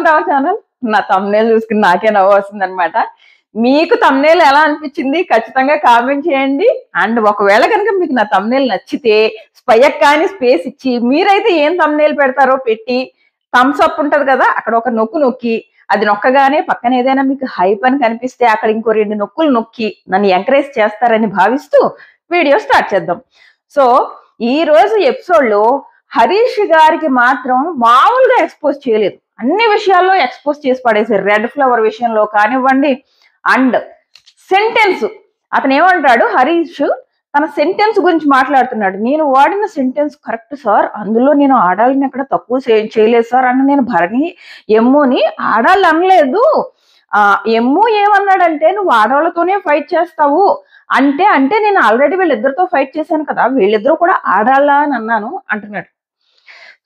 To our channel. నా thumbnail చూసుకుని నాకే నవ్వు వస్తుంది అనమాట. మీకు thumbnail ఎలా అనిపించింది ఖచ్చితంగా కామెంట్ చేయండి. అండ్ ఒకవేళ కనుక మీకు నా thumbnail నచ్చితే స్పయక్ అని స్పేస్ ఇచ్చి మీరైతే ఏం thumbnail పెడతారో పెట్టి థమ్స్ అప్ ఉంటది కదా, అక్కడ ఒక నొక్కి అది నొక్కగానే పక్కన ఏదైనా మీకు హైప్ అని కనిపిస్తే అక్కడ ఇంకో 2 నొక్కులు నొక్కి నన్ను ఎంకరేజ్ చేస్తారని భావిస్తూ వీడియో స్టార్ట్ చేద్దాం. సో ఈ రోజు ఎపిసోడ్ లో హరీష్ గారికి మాత్రం మామూలుగా ఎక్స్పోజ్ చేయలేదు, అన్ని విషయాల్లో ఎక్స్పోజ్ చేసి పడేసారు. రెడ్ ఫ్లవర్ విషయంలో కానివ్వండి, అండ్ సెంటెన్స్ అతను ఏమంటాడు, హరీష్ తన సెంటెన్స్ గురించి మాట్లాడుతున్నాడు. నేను వాడిన సెంటెన్స్ కరెక్ట్ సార్, అందులో నేను ఆడాలని ఎక్కడ తక్కువ చేయలేదు సార్ అన్న. నేను భరణి ఎమ్ముని ఆడాలి అనలేదు. ఎమ్ము ఏమన్నాడంటే నువ్వు ఆడవాళ్ళతోనే ఫైట్ చేస్తావు అంటే నేను ఆల్రెడీ వీళ్ళిద్దరితో ఫైట్ చేశాను కదా, వీళ్ళిద్దరూ కూడా ఆడాలా అని అన్నాను అంటున్నాడు.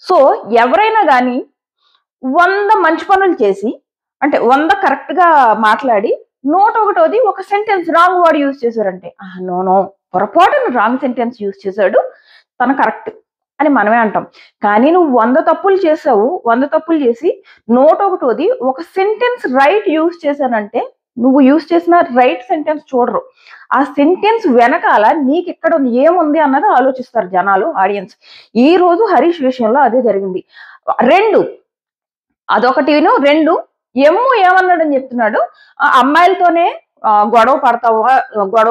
సో ఎవరైనా కానీ 100 మంచి పనులు చేసి అంటే 100 కరెక్ట్ గా మాట్లాడి 101ది ఒక సెంటెన్స్ రాంగ్ వర్డ్ యూజ్ చేశారంటే నో పొరపాటును రాంగ్ సెంటెన్స్ యూజ్ చేశాడు, తన కరెక్ట్ అని మనమే అంటాం. కానీ నువ్వు 100 తప్పులు చేసావు, 100 తప్పులు చేసి 101ది ఒక సెంటెన్స్ రైట్ యూజ్ చేశానంటే నువ్వు యూజ్ చేసిన రైట్ సెంటెన్స్ చూడరు. ఆ సెంటెన్స్ వెనకాల నీకు ఇక్కడ ఏముంది అన్నది ఆలోచిస్తారు జనాలు, ఆడియన్స్. ఈ రోజు హరీష్ విషయంలో అదే జరిగింది. 2 అదొకటిను. 2 ఎమ్ము ఏమన్నాడని చెప్తున్నాడు, అమ్మాయిలతోనే గొడవ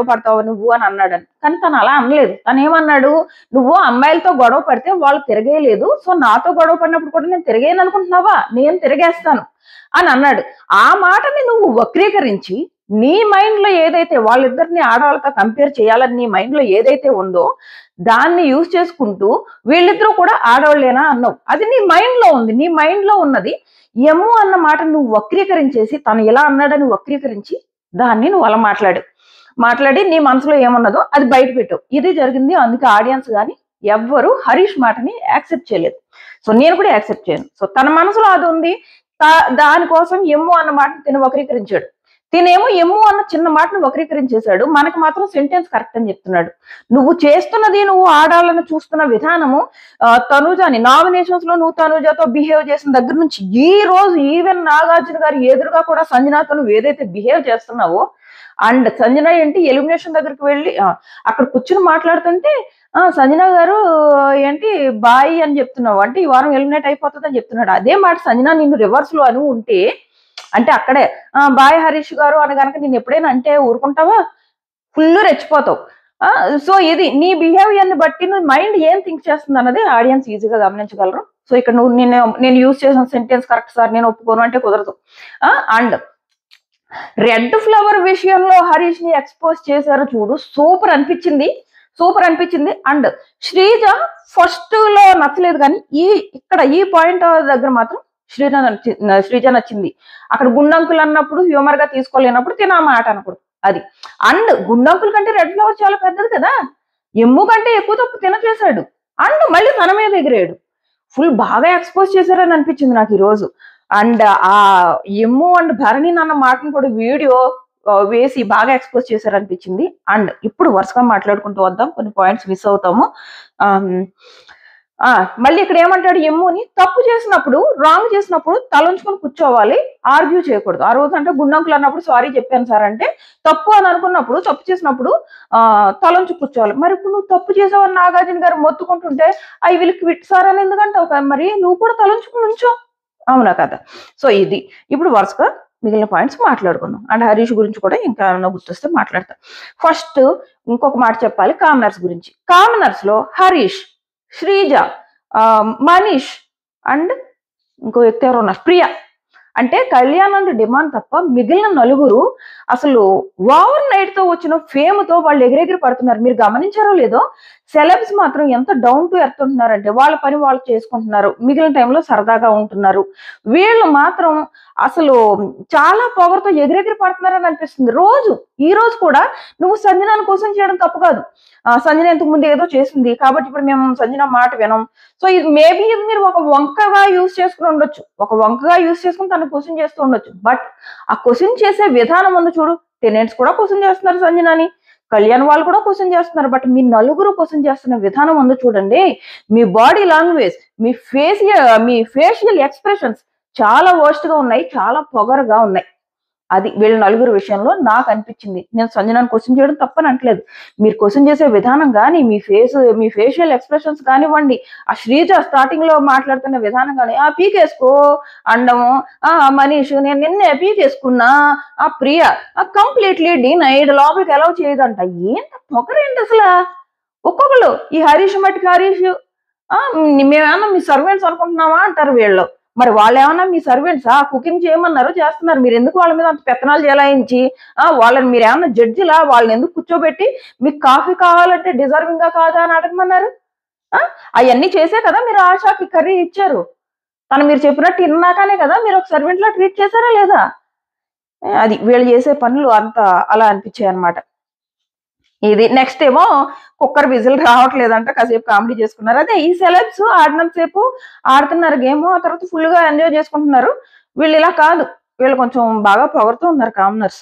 పడతావా నువ్వు అని అన్నాడని. కానీ తను అలా అనలేదు. తను ఏమన్నాడు, నువ్వు అమ్మాయిలతో గొడవ పడితే వాళ్ళు తిరగేయలేదు, సో నాతో గొడవ పడినప్పుడు కూడా నేను తిరగేయను అనుకుంటున్నావా, నేను తిరగేస్తాను అని అన్నాడు. ఆ మాటని నువ్వు వక్రీకరించి నీ మైండ్ లో ఏదైతే వాళ్ళిద్దరిని ఆడవాళ్ళతో కంపేర్ చేయాలని నీ మైండ్ లో ఏదైతే ఉందో దాన్ని యూజ్ చేసుకుంటూ వీళ్ళిద్దరూ కూడా ఆడవాళ్ళేనా అన్నావు. అది నీ మైండ్ లో ఉంది, నీ మైండ్ లో ఉన్నది ఎమ్ము అన్న మాట నువ్వు వక్రీకరించేసి తను ఇలా అన్నాడని వక్రీకరించి దాన్ని నువ్వు అలా మాట్లాడి నీ మనసులో ఏమన్నదో అది బయట పెట్టావు. ఇది జరిగింది. అందుకే ఆడియన్స్ కానీ ఎవ్వరు హరీష్ మాటని యాక్సెప్ట్ చేయలేదు. సో నేను కూడా యాక్సెప్ట్ చేయను. సో తన మనసులో అది ఉంది, దానికోసం ఎమ్ము అన్న మాటను తిని వక్రీకరించాడు. తినేమో ఎమ్ము అన్న చిన్న మాటను వక్రీకరించేశాడు, మనకు మాత్రం సెంటెన్స్ కరెక్ట్ అని చెప్తున్నాడు. నువ్వు చేస్తున్నది, నువ్వు ఆడాలని చూస్తున్న విధానము, తనూజాని నామినేషన్స్ లో నువ్వు తనూజాతో బిహేవ్ చేసిన దగ్గర నుంచి ఈ రోజు ఈవెన్ నాగార్జున గారి ఎదురుగా కూడా సంజనాతో నువ్వు ఏదైతే బిహేవ్ చేస్తున్నావో, అండ్ సంజన ఏంటి ఎలిమినేషన్ దగ్గరికి వెళ్ళి అక్కడ కూర్చుని మాట్లాడుతుంటే సంజన గారు ఏంటి బాయ్ అని చెప్తున్నావు, అంటే ఈ వారం ఎలిమినేట్ అయిపోతుంది అని చెప్తున్నాడు. అదే మాట సంజన నిన్ను రివర్స్ లో అని ఉంటే అంటే అక్కడే బాయ్ హరీష్ గారు అని కనుక నేను ఎప్పుడైనా అంటే ఊరుకుంటావా, ఫుల్ రెచ్చిపోతావు. సో ఇది నీ బిహేవియర్ ని బట్టి నువ్వు మైండ్ ఏం థింక్ చేస్తుంది అన్నది ఆడియన్స్ ఈజీగా గమనించగలరు. సో ఇక్కడ నువ్వు నేను యూజ్ చేసిన సెంటెన్స్ కరెక్ట్ సార్ నేను ఒప్పుకోను అంటే కుదరదు. అండ్ రెడ్ ఫ్లవర్ విషయంలో హరీష్ ని ఎక్స్పోజ్ చేశారు చూడు, సూపర్ అనిపించింది. అండ్ శ్రీజ ఫస్ట్ లో నచ్చలేదు, కానీ ఇక్కడ ఈ పాయింట్ దగ్గర మాత్రం శ్రీజ నచ్చింది. అక్కడ గుండంకులు అన్నప్పుడు హ్యూమర్ గా తీసుకోలేనప్పుడు తిన మాట అనకూడదు అది. అండ్ గుండంకుల కంటే రెడ్ ఫ్లవర్ చాలా పెద్దది కదా, ఎమ్ము కంటే ఎక్కువ తప్పు తిన చేశాడు. అండ్ మళ్ళీ తన మీద ఎగిరాడు. ఫుల్ బాగా ఎక్స్పోజ్ చేశారని అనిపించింది నాకు ఈ రోజు. అండ్ ఆ ఎమ్ము అండ్ భరణి అన్న మాటను కూడా వీడియో వేసి బాగా ఎక్స్పోజ్ చేశారనిపించింది. అండ్ ఇప్పుడు వరుసగా మాట్లాడుకుంటూ వద్దాం, కొన్ని పాయింట్స్ మిస్ అవుతాము. మళ్ళీ ఇక్కడ ఏమంటాడు, ఎమ్ముని తప్పు చేసినప్పుడు రాంగ్ చేసినప్పుడు తలంచుకొని కూర్చోవాలి, ఆర్గ్యూ చేయకూడదు. ఆ రోజు అంటే గుండంకులు అన్నప్పుడు సారీ చెప్పాను సార్ అంటే తప్పు అని అనుకున్నప్పుడు, తప్పు చేసినప్పుడు తలంచు కూర్చోవాలి. మరి ఇప్పుడు నువ్వు తప్పు చేసావని నాగార్జున గారు మొత్తుకుంటుంటే ఐ విల్ క్విట్ సార్ అని ఎందుకంటావు, మరి నువ్వు కూడా తలంచుకుని ఉంచో, అవునా కదా. సో ఇది ఇప్పుడు వరుసగా మిగిలిన పాయింట్స్ మాట్లాడుకుందాం. అండ్ హరీష్ గురించి కూడా ఇంకా ఏమన్నా గుర్తొస్తే మాట్లాడతా. ఫస్ట్ ఇంకొక మాట చెప్పాలి కామనర్స్ గురించి. కామనర్స్ లో హరీష్, శ్రీజ, మనీష్ అండ్ ఇంకో వ్యక్తి ఎవరు ఉన్నారు, ప్రియా. అంటే కళ్యాణ్ అండ్ డిమాండ్ తప్ప మిగిలిన నలుగురు అసలు ఓవర్ నైట్ తో వచ్చిన ఫేమ్ తో వాళ్ళు ఎగిరెగిరి పడుతున్నారు. మీరు గమనించారో లేదో, సెలబ్స్ మాత్రం ఎంత డౌన్ టు ఎర్త్ ఉంటున్నారంటే వాళ్ళ పని వాళ్ళు చేసుకుంటున్నారు, మిగిలిన టైంలో సరదాగా ఉంటున్నారు. వీళ్ళు మాత్రం అసలు చాలా పొగరుతో ఎగిరెగిరి పడుతున్నారని అనిపిస్తుంది. ఈ రోజు కూడా నువ్వు సంజన కోసం చేయడం తప్పు కాదు. సంజన ఇంతకు ముందు ఏదో చేసింది కాబట్టి ఇప్పుడు మేము సంజన మాట వినం. సో ఇది మేబీ మీరు ఒక వంకగా యూజ్ చేసుకుని ఉండొచ్చు, తను క్వశ్చన్ చేస్తూ ఉండొచ్చు. బట్ ఆ క్వశ్చన్ చేసే విధానం ఉంది చూడు, టెనెంట్స్ కూడా క్వశ్చన్ చేస్తున్నారు సంజనాని, కళ్యాణ్ వాళ్ళు కూడా క్వశ్చన్ చేస్తున్నారు. బట్ మీ నలుగురు క్వశ్చన్ చేస్తున్న విధానం ఉంది చూడండి, మీ బాడీ లాంగ్వేజ్, మీ ఫేషియల్ ఎక్స్ప్రెషన్స్ చాలా వర్స్ట్ గా ఉన్నాయి, చాలా పొగరుగా ఉన్నాయి. అది వీళ్ళ నలుగురు విషయంలో నాకు అనిపించింది. నేను సంజనాని క్వశ్చన్ చేయడం తప్పని అనట్లేదు. మీరు క్వశ్చన్ చేసే విధానం కానీ, మీ ఫేషియల్ ఎక్స్ప్రెషన్స్ కానివ్వండి, ఆ శ్రీజ స్టార్టింగ్ లో మాట్లాడుతున్న విధానం కానీ, ఆ పీకేసుకో అండము, ఆ మనీష్ నేను నిన్నే పీకేసుకున్నా, ఆ ప్రియ కంప్లీట్లీ డినైడ్, లోపలికి ఎలా చేయదంట. ఏంట పొగరేంటి అసలు? ఒక్కొక్కరు ఈ హరీష్ మట్టికి హరీష్ మేమేమన్నా మీ సర్వెంట్స్ అనుకుంటున్నావా అంటారు వీళ్ళు. మరి వాళ్ళు ఏమన్నా మీ సర్వెంట్సా? కుకింగ్ చేయమన్నారు చేస్తున్నారు, మీరు ఎందుకు వాళ్ళ మీద అంత పెత్తనాలు చెలాయించి వాళ్ళని మీరు ఏమన్నా జడ్జిలా? వాళ్ళని ఎందుకు కూర్చోబెట్టి మీకు కాఫీ కావాలంటే డిజర్వింగ్ గా కాదా అని అడగమన్నారు? అవన్నీ చేసే కదా మీరు ఆశాకి కర్రీ ఇచ్చారు. తను మీరు చెప్పినట్టు ఇన్నాకనే కదా మీరు ఒక సర్వెంట్ లా ట్రీట్ చేశారా లేదా? అది వీళ్ళు చేసే పనులు అంత అలా అనిపించాయి అనమాట. ఇది నెక్స్ట్ ఏమో కుక్కర్ విజిల్ రావట్లేదంట, కాసేపు కామెడీ చేసుకున్నారు. అదే ఈ సెలబ్స్ ఆడినంత సేపు ఆడుతున్నారు గేమ్, ఆ తర్వాత ఫుల్ గా ఎంజాయ్ చేసుకుంటున్నారు. వీళ్ళు ఇలా కాదు, వీళ్ళు కొంచెం బాగా పొగరుతూ ఉన్నారు కామనర్స్.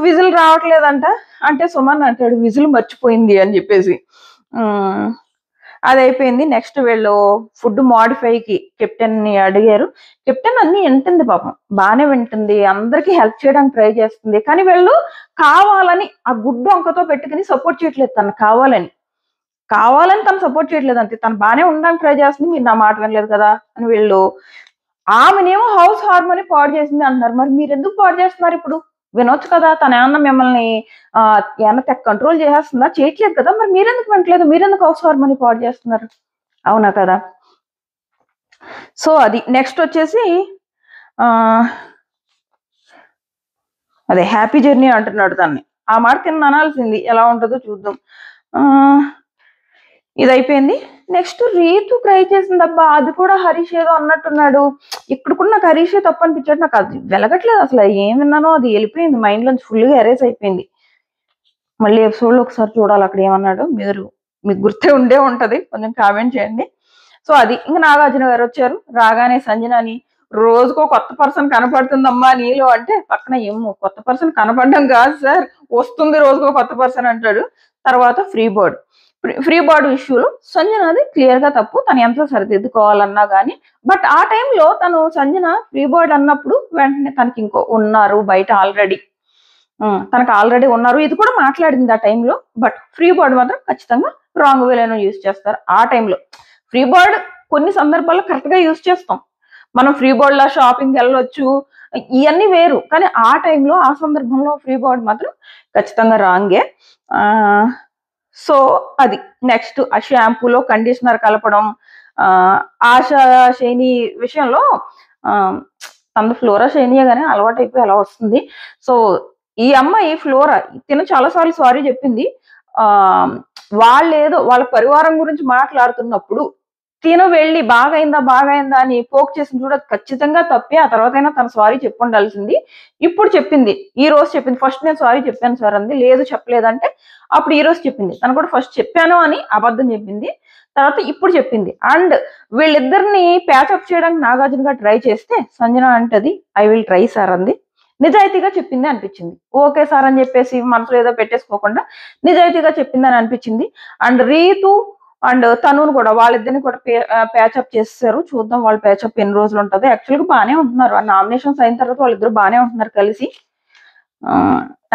విజిల్ రావట్లేదంట అంటే సుమన్ అంటాడు విజిల్ మర్చిపోయింది అని చెప్పేసి. అది అయిపోయింది. నెక్స్ట్ వీళ్ళు ఫుడ్ మాడిఫైకి కెప్టెన్ ని అడిగారు. కెప్టెన్ అన్ని వింటుంది, పాపం బాగానే వింటుంది, అందరికి హెల్ప్ చేయడానికి ట్రై చేస్తుంది. కానీ వీళ్ళు కావాలని ఆ గుడ్డు అంకతో పెట్టుకుని సపోర్ట్ చేయట్లేదు, తను కావాలని తను సపోర్ట్ చేయట్లేదు అంతే. తను బాగానే ఉండడానికి ట్రై చేస్తుంది, మీరు నా మాట వినలేదు కదా అని వీళ్ళు. ఆమెనేమో హౌస్ హార్మోని పాడు చేసింది అంటున్నారు. మరి మీరు ఎందుకు పాడు చేస్తున్నారు? ఇప్పుడు వినొచ్చు కదా, తన ఏమన్నా మిమ్మల్ని ఏమన్నా కంట్రోల్ చేసేస్తుందా? చేయట్లేదు కదా, మరి మీరెందుకు వినట్లేదు? మీరెందుకు హౌస్ హార్మోని పాడు చేస్తున్నారు? అవునా కదా. సో అది నెక్స్ట్ వచ్చేసి అదే హ్యాపీ జర్నీ అంటున్నాడు దాన్ని. ఆ మాట కింద అనాల్సింది, ఎలా ఉంటుందో చూద్దాం. ఇది అయిపోయింది. నెక్స్ట్ రీతు ట్రై చేసింది అబ్బా, అది కూడా హరీష్ ఏదో అన్నట్టున్నాడు. ఇక్కడ కూడా నాకు హరీషే తప్పు అనిపించాడు. నాకు అది వెలగట్లేదు అసలు, ఏం విన్నానో అది వెళ్ళిపోయింది మైండ్ లోంచి, ఫుల్గా ఎరేజ్ అయిపోయింది. మళ్ళీ ఎపిసోడ్ లో ఒకసారి చూడాలి అక్కడ ఏమన్నాడు. మీకు గుర్తే ఉండే ఉంటది, కొంచెం కామెంట్ చేయండి. సో అది ఇంకా నాగార్జున గారు వచ్చారు. రాగానే సంజనాని రోజుకో కొత్త పర్సన్ కనపడుతుందమ్మా నీలో అంటే, పక్కన ఏమో కొత్త పర్సన్ కనపడడం కాదు సార్, వస్తుంది రోజుకో కొత్త పర్సన్ అంటాడు. తర్వాత ఫ్రీ బోర్డ్ ఇష్యూలో సంజనాది క్లియర్ గా తప్పు, తను ఎంత సరిదిద్దుకోవాలన్నా కానీ. బట్ ఆ టైంలో తను సంజన ఫ్రీ బోర్డ్ అన్నప్పుడు వెంటనే తనకి ఇంకో ఉన్నారు బయట ఆల్రెడీ, తనకు ఆల్రెడీ ఉన్నారు, ఇది కూడా మాట్లాడింది ఆ టైంలో. బట్ ఫ్రీ బోర్డ్ మాత్రం ఖచ్చితంగా రాంగ్ వేలోనూ యూజ్ చేస్తారు ఆ టైంలో. ఫ్రీ బోర్డ్ కొన్ని సందర్భాల్లో కరెక్ట్ గా యూజ్ చేస్తాం మనం, ఫ్రీ బోర్డ్ లా షాపింగ్ వెళ్ళొచ్చు, ఇవన్నీ వేరు. కానీ ఆ టైంలో ఆ సందర్భంలో ఫ్రీ బోర్డ్ మాత్రం ఖచ్చితంగా రాంగే. సో అది నెక్స్ట్ ఆ షాంపూలో కండిషనర్ కలపడం, ఆశా శైని విషయంలో తన ఫ్లోరా శైనియే కానీ అలవాటు అయిపోయి అలా వస్తుంది. సో ఈ అమ్మాయి ఫ్లోరా తిన చాలాసార్లు సారీ చెప్పింది. వాళ్ళేదో వాళ్ళ పరివారం గురించి మాట్లాడుతున్నప్పుడు తిను వెళ్ళి బాగైందా అని పోక్ చేసింది చూడ, ఖచ్చితంగా తప్పే. ఆ తర్వాత అయినా తను సారీ చెప్పి ఉండాల్సింది. ఇప్పుడు చెప్పింది, ఈ రోజు చెప్పింది. ఫస్ట్ నేను సారీ చెప్పాను సార్ అంది, లేదు చెప్పలేదంటే అప్పుడు ఈ రోజు చెప్పింది. తను కూడా ఫస్ట్ చెప్పాను అని అబద్ధం చెప్పింది, తర్వాత ఇప్పుడు చెప్పింది. అండ్ వీళ్ళిద్దరిని ప్యాచప్ చేయడానికి నాగార్జున గారు ట్రై చేస్తే సంజన అంటది ఐ విల్ ట్రై సార్ అంది. నిజాయితీగా చెప్పింది అనిపించింది. ఓకే సార్ అని చెప్పేసి మనసులో ఏదో పెట్టేసుకోకుండా నిజాయితీగా చెప్పింది అని అనిపించింది. అండ్ రీతు అండ్ తనును కూడా, వాళ్ళిద్దరిని కూడా ప్యాచప్ చేస్తారు. చూద్దాం వాళ్ళ ప్యాచప్ ఎన్ని రోజులు ఉంటుంది. యాక్చువల్గా బాగానే ఉంటున్నారు, ఆ నామినేషన్స్ అయిన తర్వాత వాళ్ళిద్దరు బాగానే ఉంటున్నారు కలిసి.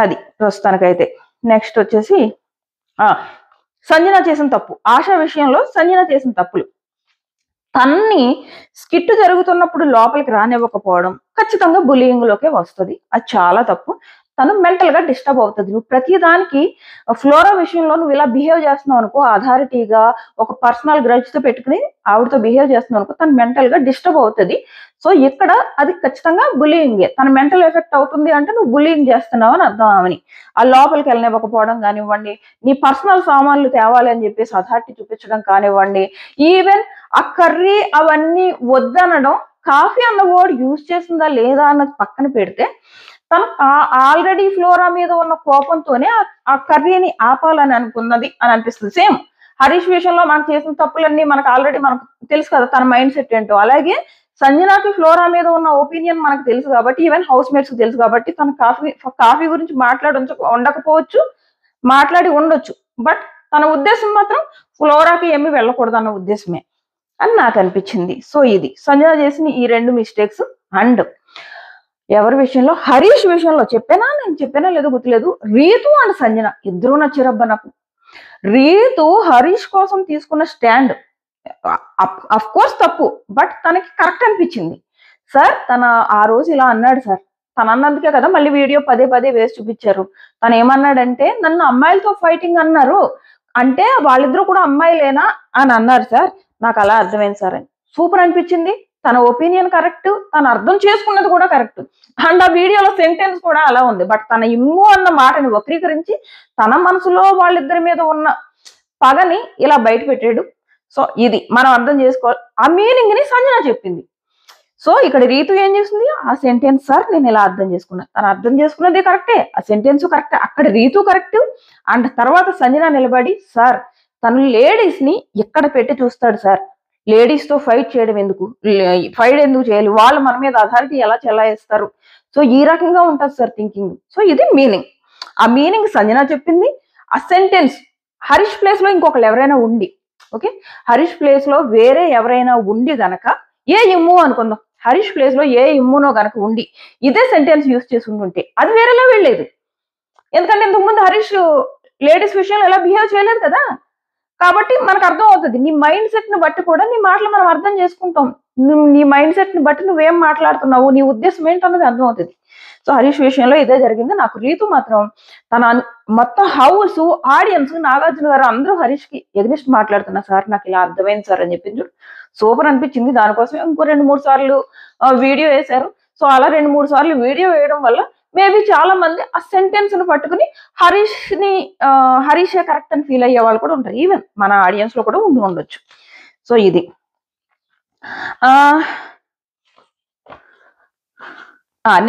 అది ప్రస్తుతానికైతే. నెక్స్ట్ వచ్చేసి సంజన చేసిన తప్పు, ఆశా విషయంలో సంజన చేసిన తప్పులు. తన్ని స్కిట్ జరుగుతున్నప్పుడు లోపలికి రానివ్వకపోవడం ఖచ్చితంగా బులియింగ్ లోకే వస్తుంది, అది చాలా తప్పు. తను మెంటల్ గా డిస్టర్బ్ అవుతుంది. నువ్వు ప్రతి దానికి ఫ్లోరా విషయంలో నువ్వు ఇలా బిహేవ్ చేస్తున్నావు అనుకో, అథారిటీగా ఒక పర్సనల్ గ్రడ్జ్ తో పెట్టుకుని ఆవిడతో బిహేవ్ చేస్తున్నావు అనుకో, తను మెంటల్ గా డిస్టర్బ్ అవుతుంది. సో ఇక్కడ అది ఖచ్చితంగా బులియింగే. తన మెంటల్ ఎఫెక్ట్ అవుతుంది అంటే నువ్వు బులియింగ్ చేస్తున్నావు అని అర్థం. ఆమెని ఆ లోపలికి వెళ్ళనివ్వకపోవడం కానివ్వండి, నీ పర్సనల్ సామాన్లు తేవాలి అని చెప్పేసి అథారిటీ చూపించడం కానివ్వండి, ఈవెన్ ఆ కర్రీ అవన్నీ వద్దనడం, కాఫీ అన్న వర్డ్ యూజ్ చేసిందా లేదా అన్నది పక్కన పెడితే, తను ఆల్రెడీ ఫ్లోరా మీద ఉన్న కోపంతోనే ఆ కర్రీని ఆపాలని అనుకున్నది అని అనిపిస్తుంది. సేమ్ హరీష్ విషయంలో మనకు చేసిన తప్పులన్నీ మనకు ఆల్రెడీ మనకు తెలుసు కదా తన మైండ్ సెట్ ఏంటో, అలాగే సంజనాకి ఫ్లోరా మీద ఉన్న ఒపీనియన్ మనకు తెలుసు కాబట్టి, ఈవెన్ హౌస్ మేట్స్ తెలుసు కాబట్టి, తన కాఫీ గురించి ఉండకపోవచ్చు, మాట్లాడి ఉండొచ్చు. బట్ తన ఉద్దేశం మాత్రం ఫ్లోరాకి ఏమి వెళ్ళకూడదు అన్న ఉద్దేశమే. అని నాకు అనిపించింది. సో ఇది సంజన చేసిన ఈ 2 మిస్టేక్స్. అండ్ ఎవరి విషయంలో, హరీష్ విషయంలో నేను చెప్పానా లేదో గుర్తులేదు, రీతు అండ్ సంజన ఇద్దరూ నచ్చారబ్బా నాకు. రీతు హరీష్ కోసం తీసుకున్న స్టాండ్ అఫ్ కోర్స్ తప్పు, బట్ తనకి కరెక్ట్ అనిపించింది. సార్ తన ఆ రోజు ఇలా అన్నాడు సార్, తను అన్నందుకే కదా మళ్ళీ వీడియో పదే పదే వేసి చూపించారు. తను ఏమన్నాడంటే, నన్ను అమ్మాయిలతో ఫైటింగ్ అన్నారు అంటే వాళ్ళిద్దరూ కూడా అమ్మాయిలేనా అని అన్నారు సార్, నాకు అలా అర్థమైంది సార్ అని. సూపర్ అనిపించింది. తన ఒపీనియన్ కరెక్ట్, తను అర్థం చేసుకున్నది కూడా కరెక్ట్. అండ్ ఆ వీడియోలో సెంటెన్స్ కూడా అలా ఉంది. బట్ తన ఇమ్ము అన్న మాటని వక్రీకరించి తన మనసులో వాళ్ళిద్దరి మీద ఉన్న పగని ఇలా బయట పెట్టాడు. సో ఇది మనం అర్థం చేసుకోవాలి. ఆ మీనింగ్ ని సంజన చెప్పింది. సో ఇక్కడ రీతు ఏం చేసింది, ఆ సెంటెన్స్ సార్ నేను ఇలా అర్థం చేసుకున్నా, తను అర్థం చేసుకున్నది కరెక్టే, ఆ సెంటెన్స్ కరెక్టే, అక్కడ రీతు కరెక్ట్. అండ్ తర్వాత సంజన నిలబడి, సార్ తను లేడీస్ ని ఎక్కడ పెట్టి చూస్తాడు సార్, లేడీస్ తో ఫైట్ చేయడం ఎందుకు, ఫైట్ ఎందుకు చేయాలి, వాళ్ళు మన మీద అథారిటీ ఎలా చెలాయిస్తారు, సో ఈ రకంగా ఉంటుంది సార్ థింకింగ్. సో ఇది మీనింగ్. ఆ మీనింగ్ సంజన చెప్పింది. ఆ సెంటెన్స్ హరీష్ ప్లేస్ లో ఇంకొకరు ఎవరైనా ఉండి, ఓకే హరీష్ ప్లేస్ లో వేరే ఎవరైనా ఉండి గనక, ఏ ఇమ్ము అనుకుందాం, హరీష్ ప్లేస్ లో ఏ ఇమ్మునో గనక ఉండి ఇదే సెంటెన్స్ యూజ్ చేసి ఉంటుంటే అది వేరేలా వెళ్ళలేదు. ఎందుకంటే ఇంతకుముందు హరీష్ లేడీస్ విషయంలో ఎలా బిహేవ్ చేయలేదు కదా. కాబట్టి మనకు అర్థం అవుతుంది. నీ మైండ్ సెట్ ని బట్టి కూడా నీ మాటలు మనం అర్థం చేసుకుంటాం. నీ మైండ్ సెట్ ని బట్టి నువ్వేం మాట్లాడుతున్నావు, నీ ఉద్దేశం ఏంటన్నది అర్థం అవుతుంది. సో హరీష్ విషయంలో ఇదే జరిగింది. నాకు రీతు మాత్రం తన మొత్తం హౌస్, ఆడియన్స్, నాగార్జున గారు అందరూ హరీష్ కి ఎగ్నిస్ట్ మాట్లాడుతున్నా సార్ నాకు ఇలా అర్థమైంది సార్ అని చెప్పింది. సూపర్ అనిపించింది. దానికోసం ఇంకో 2-3 సార్లు వీడియో వేశారు. సో అలా 2-3 సార్లు వీడియో వేయడం వల్ల మేబీ చాలా మంది ఆ సెంటెన్స్ ను పట్టుకుని హరీషే కరెక్ట్ అని ఫీల్ అయ్యే వాళ్ళు కూడా ఉంటారు. ఈవెన్ మన ఆడియన్స్ లో కూడా ఉండొచ్చు. సో ఇది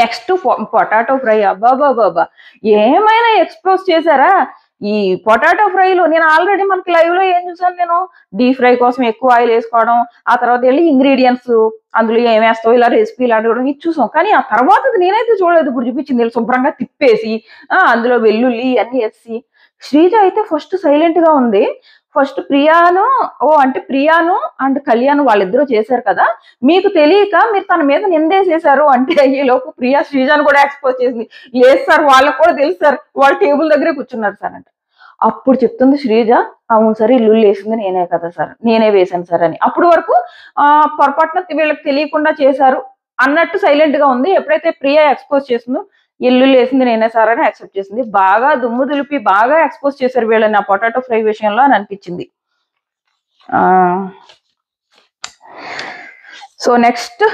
నెక్స్ట్ పొటాటో ఫ్రై. అబ్బాబాబా ఏమైనా ఎక్స్పోజ్ చేశారా ఈ పొటాటో ఫ్రైలో. నేను ఆల్రెడీ మనకి లైవ్ లో ఏం చూసాను, నేను డీప్ ఫ్రై కోసం ఎక్కువ ఆయిల్ వేసుకోవడం, ఆ తర్వాత వెళ్ళి ఇంగ్రీడియంట్స్ అందులో ఏమేస్తావు ఇలా రెసిపీలు అడగడం ఇది చూసాం. కానీ ఆ తర్వాత నేనైతే చూడలేదు. ఇప్పుడు చూపించింది శుభ్రంగా తిప్పేసి అందులో వెల్లుల్లి అన్ని వేసి. శ్రీజ అయితే ఫస్ట్ సైలెంట్ గా ఉంది. ఫస్ట్ ప్రియాను అండ్ కళ్యాణ్ వాళ్ళిద్దరూ చేశారు కదా, మీకు తెలియక మీరు తన మీద నిందేసేశారు అంటే ఈ లోపు ప్రియా శ్రీజాను కూడా ఎక్స్పోజ్ చేసింది. లేదు సార్ వాళ్ళకు కూడా తెలుసు సార్, వాళ్ళ టేబుల్ దగ్గరే కూర్చున్నారు సార్ అంటే. అప్పుడు చెప్తుంది శ్రీజ, అవును సార్ ఇల్లు వేసింది నేనే కదా సార్, నేనే వేశాను సార్ అని. అప్పటి వరకు పొరపాటున వీళ్ళకి తెలియకుండా చేశారు అన్నట్టు సైలెంట్ గా ఉంది. ఎప్పుడైతే ప్రియా ఎక్స్పోజ్ చేసిందో ఇల్లు వేసింది నేనే సార్ అని యాక్సెప్ట్ చేసింది. బాగా దుమ్ము దులిపి బాగా ఎక్స్పోజ్ చేశారు వీళ్ళని ఆ పొటాటో ఫ్రై విషయంలో అని అనిపించింది. సో నెక్స్ట్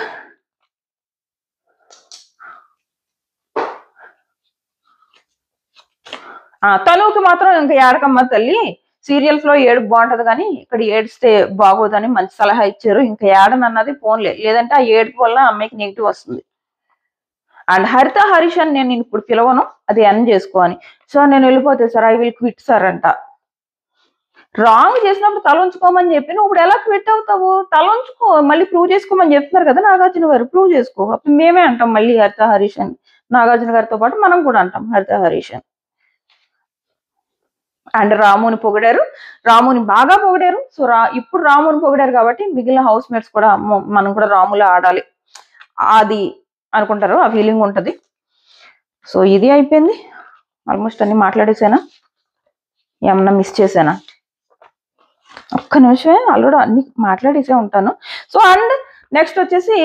తనుకి మాత్రం ఇంకా ఏడకమ్మ తల్లి, సీరియల్స్ లో ఏడుపు బాగుంటది కానీ ఇక్కడ ఏడిస్తే బాగోదని మంచి సలహా ఇచ్చారు. ఇంకా ఏడనన్నది ఫోన్లే, లేదంటే ఆ ఏడుపు వల్ల అమ్మాయికి నెగిటివ్ వస్తుంది. అండ్ హరిత హరీష్ అని నేను ఇప్పుడు పిలవను, అది ఎన్ చేసుకోని. సో నేను వెళ్ళిపోతే sir I will quit sir అంట. రాంగ్ చేసినప్పుడు తల ఉంచుకోమని చెప్పి నువ్వు ఇప్పుడు ఎలా క్విట్ అవుతావు, తల ఉంచుకో, మళ్ళీ ప్రూవ్ చేసుకోమని చెప్తున్నారు కదా నాగార్జున గారు, ప్రూవ్ చేసుకో. అప్పుడు మేమే అంటాం మళ్ళీ హరిత హరీష్ అని, నాగార్జున గారితో పాటు మనం కూడా అంటాం హరిత హరీష్ అని. అండ్ రాముని పొగిడారు, రాముని బాగా పొగిడారు. సో ఇప్పుడు రాముని పొగిడారు కాబట్టి మిగిలిన హౌస్ మేట్స్ కూడా మనం కూడా రాములా ఆడాలి అది అనుకుంటారు, ఆ ఫీలింగ్ ఉంటది. సో ఇది అయిపోయింది. ఆల్మోస్ట్ అన్ని మాట్లాడేసానా, ఏమన్నా మిస్ చేశానా? ఒక్క నిమిషమే, ఆల్రెడీ అన్ని మాట్లాడేసే ఉంటాను. సో అండ్ నెక్స్ట్ వచ్చేసి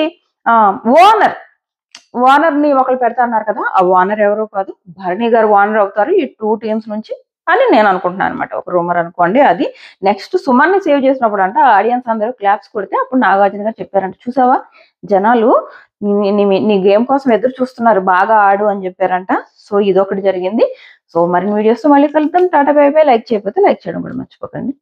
ఓనర్ ని ఒకరు పెడతా అన్నారు కదా, ఆ ఓనర్ ఎవరో కాదు భరణి గారు ఓనర్ అవుతారు ఈ 2 టీమ్స్ నుంచి అని నేను అనుకుంటున్నాను అనమాట. ఒక రూమర్ అనుకోండి అది. నెక్స్ట్ సుమన్ ని సేవ్ చేసినప్పుడు అంట ఆడియన్స్ అందరూ క్లాప్స్ కొడితే అప్పుడు నాగార్జున గారు చెప్పారంట, చూసావా జనాలు నీ గేమ్ కోసం ఎదురు చూస్తున్నారు, బాగా ఆడు అని చెప్పారంట. సో ఇదొకటి జరిగింది. సో మరిన్ని వీడియోస్ మళ్ళీ కలుద్దాం. Tata bye by. లైక్ చేయకపోతే లైక్ చేయడం కూడా మర్చిపోకండి.